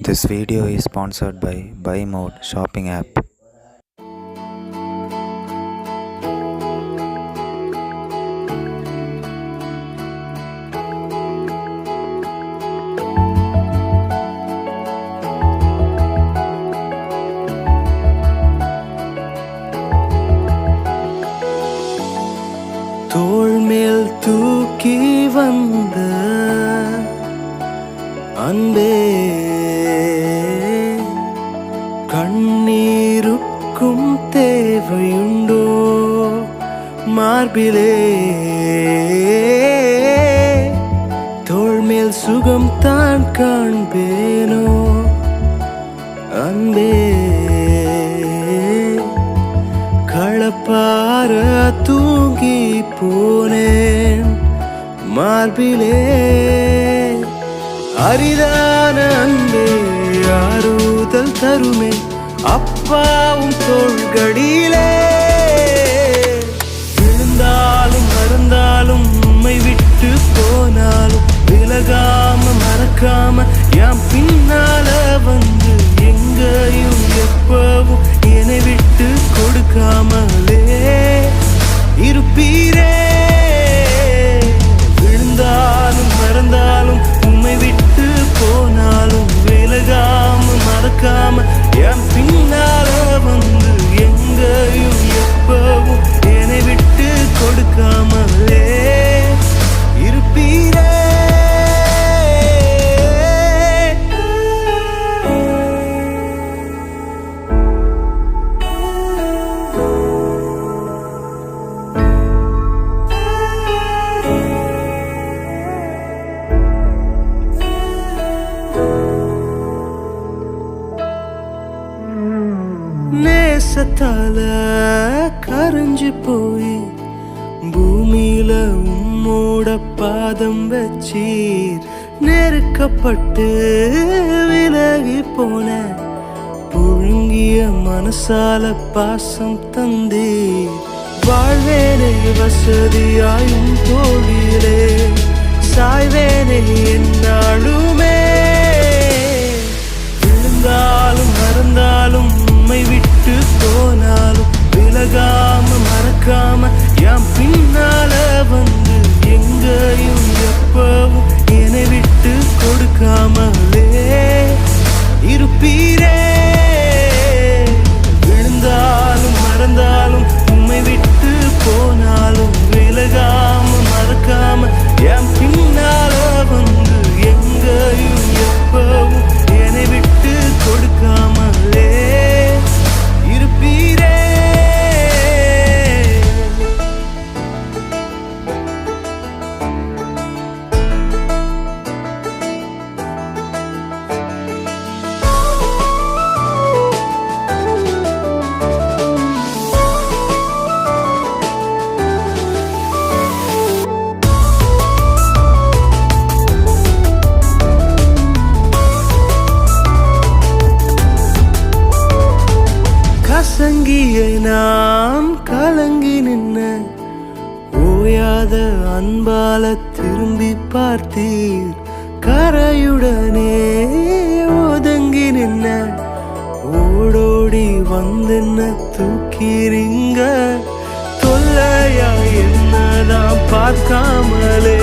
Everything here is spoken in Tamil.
This video is sponsored by Buy Mode shopping app. தோள் மேல் தூக்கி வந்த அன்பே, கண்ணீருக்கும் தேவையுண்டோ மார்பிலே? தோள் மேல் சுகம் தான் காண்பேனோ அன்பே, களப்பார தூங்கி போனேன் மார்பிலே. அரிதான அன்பே ஆறுதல் தருமே அப்பாவும் தோள்களிலே. விழுந்தாலும் மறந்தாலும் உம்மை விட்டு போனாலும் விலகாம மறக்காம யாம் பின்னால வந்து எங்கேயும் எப்பவும் என்னை விட்டு கொடுக்காமலே இருப்பீரே. விழுந்தாலும் மறந்தாலும் உம்மை விட்டு போனாலும் விலகாம மறக்காம என் பின்னால வந்து எங்கேயும் எப்பவும் என்னை விட்டு கொடுக்காமலே இருப்பீரே. நேசத்தால கரைஞ்சு போய் பூமியில உம்மோட பாதம் வச்சீர். நெருக்கப்பட்டு விலகி போன புழுங்கிய மனசால பாசம் தந்தீர். வாழ்வேனே வசதியாயும் தோழிலே சாய்வேனே என்னாலுமே. விழுந்தாலும் மறந்தாலும் உம்மை விட்டு போனாலும் விலகாம மறக்காம யாம் பின்னால வந்து எங்கேயும் எப்பவும் என்னை விட்டு கொடுக்காமலே இருப்பீரே. விழுந்தாலும் மறந்தாலும் உம்மை விட்டு போனாலும் விலகாம மறக்காம யாம் பின்னால வந்து எங்கேயும் எப்பவும் என்னை விட்டு கொடுக்காமலே இருப்பீரே. கசங்கிய நாம் கலங்கி நின்ன ஓயாத அன்பால திரும்பி பார்த்தீர். கரையுடனே ஒதுங்கி நின்ன ஓடோடி வந்தென்ன தூக்கிறீங்க. தொல்லையா என்னதான் பார்க்காமலே